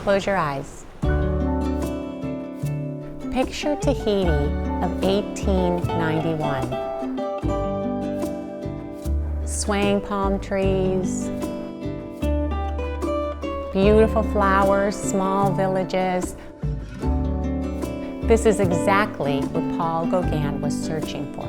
Close your eyes. Picture Tahiti of 1891. Swaying palm trees, beautiful flowers, small villages. This is exactly what Paul Gauguin was searching for.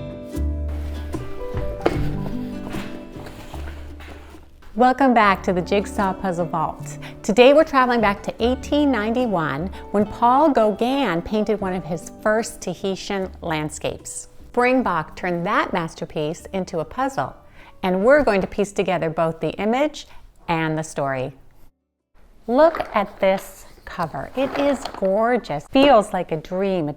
Welcome back to the Jigsaw Puzzle Vault. Today we're traveling back to 1891 when Paul Gauguin painted one of his first Tahitian landscapes. Springbok turned that masterpiece into a puzzle, and we're going to piece together both the image and the story. Look at this cover. It is gorgeous. Feels like a dream.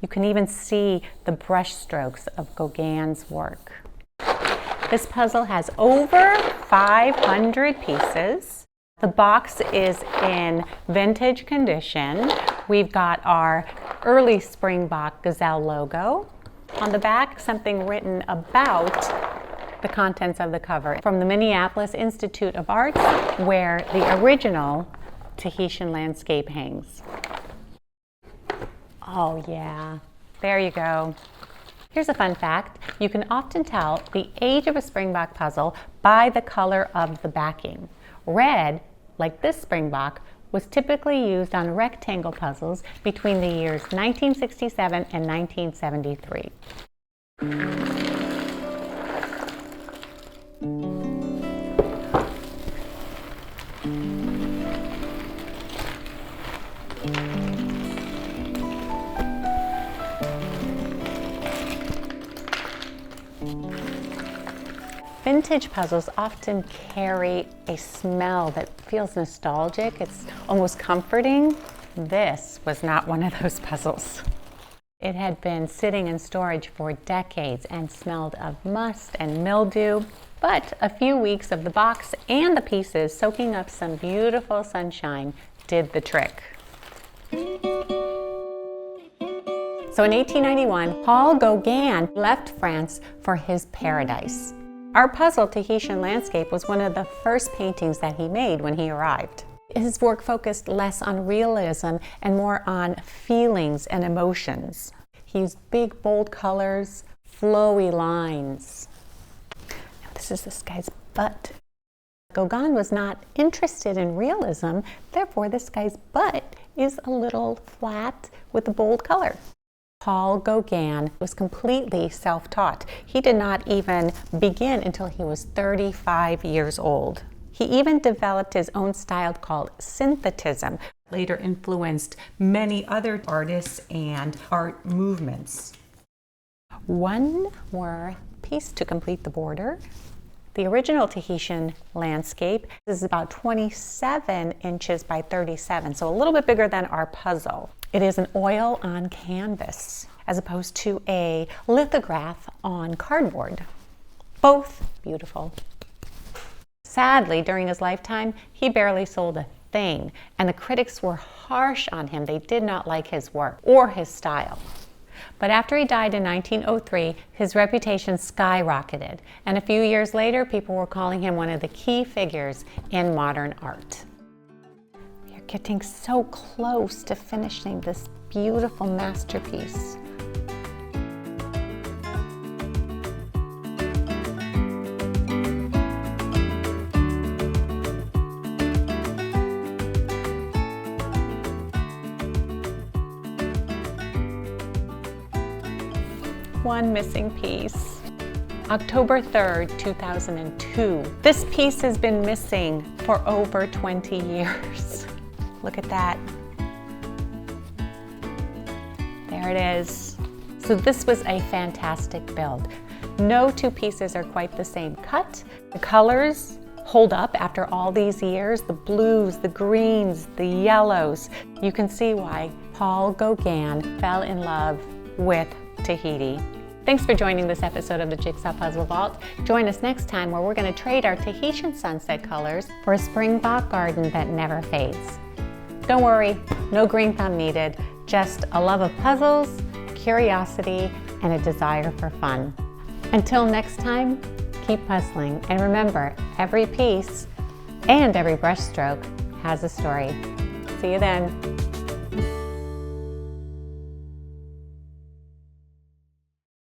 You can even see the brush strokes of Gauguin's work. This puzzle has over 500 pieces. The box is in vintage condition. We've got our early Springbok gazelle logo. On the back, something written about the contents of the cover from the Minneapolis Institute of Arts, where the original Tahitian landscape hangs. Oh yeah, there you go. Here's a fun fact. You can often tell the age of a Springbok puzzle by the color of the backing. Red, like this Springbok, was typically used on rectangle puzzles between the years 1967 and 1973. Vintage puzzles often carry a smell that feels nostalgic. It's almost comforting. This was not one of those puzzles. It had been sitting in storage for decades and smelled of must and mildew, but a few weeks of the box and the pieces soaking up some beautiful sunshine did the trick. So in 1891, Paul Gauguin left France for his paradise. Our puzzle, Tahitian Landscape, was one of the first paintings that he made when he arrived. His work focused less on realism and more on feelings and emotions. He used big, bold colors, flowy lines. Now, this is this guy's butt. Gauguin was not interested in realism, therefore this guy's butt is a little flat with a bold color. Paul Gauguin was completely self-taught. He did not even begin until he was 35 years old. He even developed his own style called synthetism, later influenced many other artists and art movements. One more piece to complete the border. The original Tahitian landscape is about 27 inches by 37, so a little bit bigger than our puzzle. It is an oil on canvas as opposed to a lithograph on cardboard. Both beautiful. Sadly, during his lifetime, he barely sold a thing, and the critics were harsh on him. They did not like his work or his style. But after he died in 1903, his reputation skyrocketed, and a few years later, people were calling him one of the key figures in modern art. We are getting so close to finishing this beautiful masterpiece. One missing piece. October 3rd, 2002. This piece has been missing for over 20 years. Look at that. There it is. So this was a fantastic build. No two pieces are quite the same cut. The colors hold up after all these years. The blues, the greens, the yellows. You can see why Paul Gauguin fell in love with Tahiti. Thanks for joining this episode of the Jigsaw Puzzle Vault. Join us next time where we're going to trade our Tahitian sunset colors for a Springbok garden that never fades. Don't worry, no green thumb needed, just a love of puzzles, curiosity, and a desire for fun. Until next time, keep puzzling, and remember, every piece and every brushstroke has a story. See you then.